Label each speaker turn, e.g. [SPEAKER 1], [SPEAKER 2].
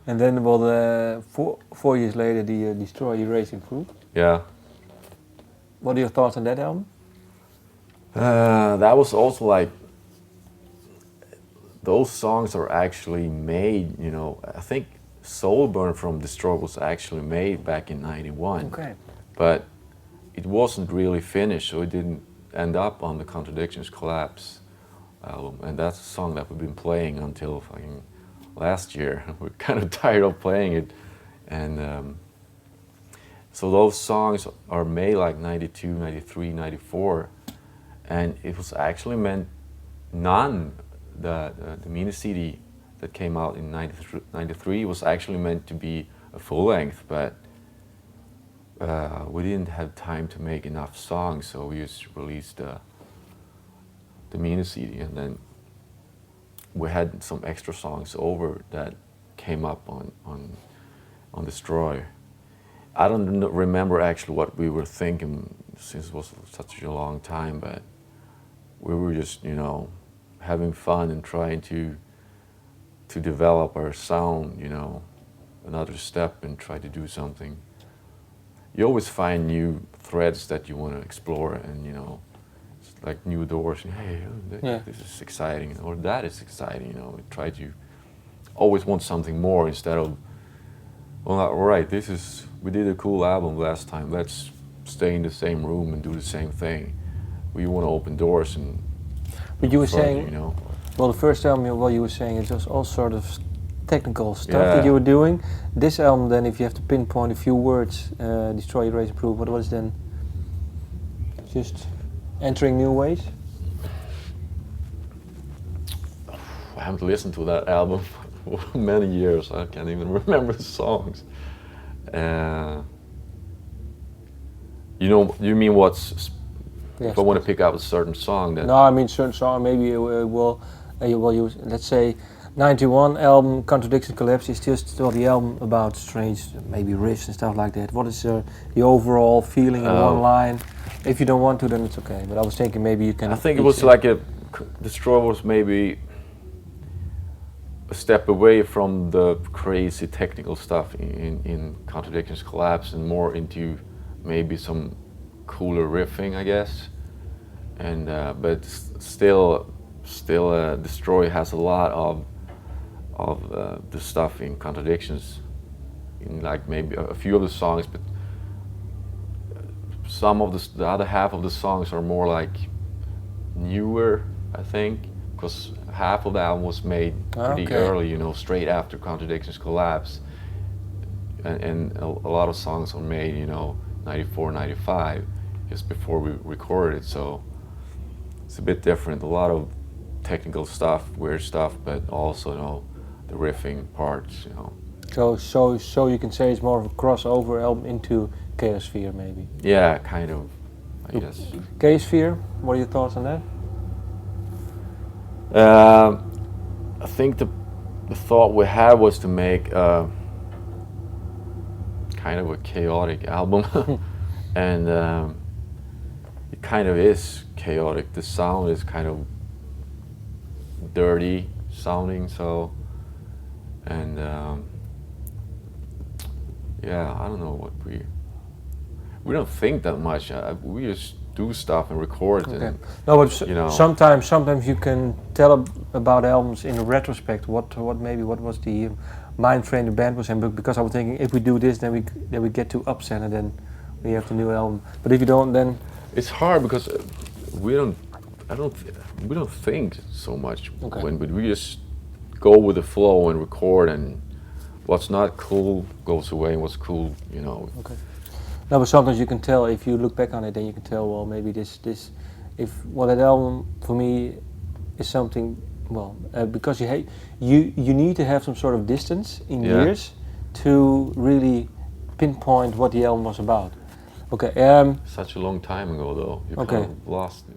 [SPEAKER 1] And then, well, 4 years later, the Destroy, Erase, Improve.
[SPEAKER 2] Yeah.
[SPEAKER 1] What are your thoughts on that album?
[SPEAKER 2] That was also like, those songs are actually made, you know, I think Soulburn from Destroy was actually made back in '91.
[SPEAKER 1] Okay.
[SPEAKER 2] But it wasn't really finished, so it didn't end up on the Contradictions Collapse album. And that's a song that we've been playing until fucking last year. We're kind of tired of playing it. And so those songs are made like 92, 93, 94. And it was actually meant, the mini CD that came out in 93 was actually meant to be a full length, but we didn't have time to make enough songs, so we just released the mini CD, and then we had some extra songs over that came up on Destroy. I don't remember actually what we were thinking, since it was such a long time, but we were just, you know, having fun and trying to develop our sound, you know, another step and try to do something. You always find new threads that you want to explore, and, you know, it's like new doors. And, hey, this is exciting, or that is exciting, you know. We try to always want something more instead of, well, all right, we did a cool album last time, let's stay in the same room and do the same thing. We want to open doors and.
[SPEAKER 1] But you were
[SPEAKER 2] further,
[SPEAKER 1] saying,
[SPEAKER 2] you know.
[SPEAKER 1] well, the first album, well, you were saying it was all sort of technical stuff that you were doing. This album, then, if you have to pinpoint a few words, Destroy, Erase, Improve, what was then? Just entering new ways?
[SPEAKER 2] I haven't listened to that album for many years. I can't even remember the songs. You know, you mean what's?
[SPEAKER 1] Yes,
[SPEAKER 2] if I want to pick out a certain song, then
[SPEAKER 1] no, I mean certain song. Maybe you let's say 91 album Contradictions Collapse is just the album about strange, maybe riffs and stuff like that. What is the overall feeling in one line? If you don't want to, then it's okay. But I was thinking maybe you can.
[SPEAKER 2] I think it was like Destroy was maybe a step away from the crazy technical stuff in Contradictions Collapse, and more into maybe some cooler riffing, I guess. And but still Destroy has a lot of the stuff in Contradictions, in like maybe a few of the songs, but some of the other half of the songs are more like newer, I think, because half of the album was made pretty early, you know, straight after Contradictions Collapse, and a lot of songs were made, you know, 94, 95, just before we recorded it, so it's a bit different. A lot of technical stuff, weird stuff, but also, you know, the riffing parts, you know.
[SPEAKER 1] So you can say it's more of a crossover album into Chaosphere, maybe.
[SPEAKER 2] Yeah, kind of, I guess.
[SPEAKER 1] Chaosphere, what are your thoughts on that?
[SPEAKER 2] I think the thought we had was to make kind of a chaotic album, and it kind of is chaotic. The sound is kind of dirty sounding, so, and yeah, I don't know what we don't think that much. We just do stuff and record it. And,
[SPEAKER 1] no, but
[SPEAKER 2] you know,
[SPEAKER 1] sometimes you can tell about albums in retrospect. What was the mind frame the band was in? Because I was thinking, if we do this, then we get to ObZen, and then we have the new album. But if you don't, then
[SPEAKER 2] it's hard because we don't think so much when we just go with the flow and record, and what's not cool goes away, and what's cool, you know.
[SPEAKER 1] Okay. No, but sometimes you can tell, if you look back on it, then you can tell, well, maybe that album for me is something, well, because you need to have some sort of distance in years to really pinpoint what the album was about. Okay.
[SPEAKER 2] Such a long time ago, though. You kind of lost it.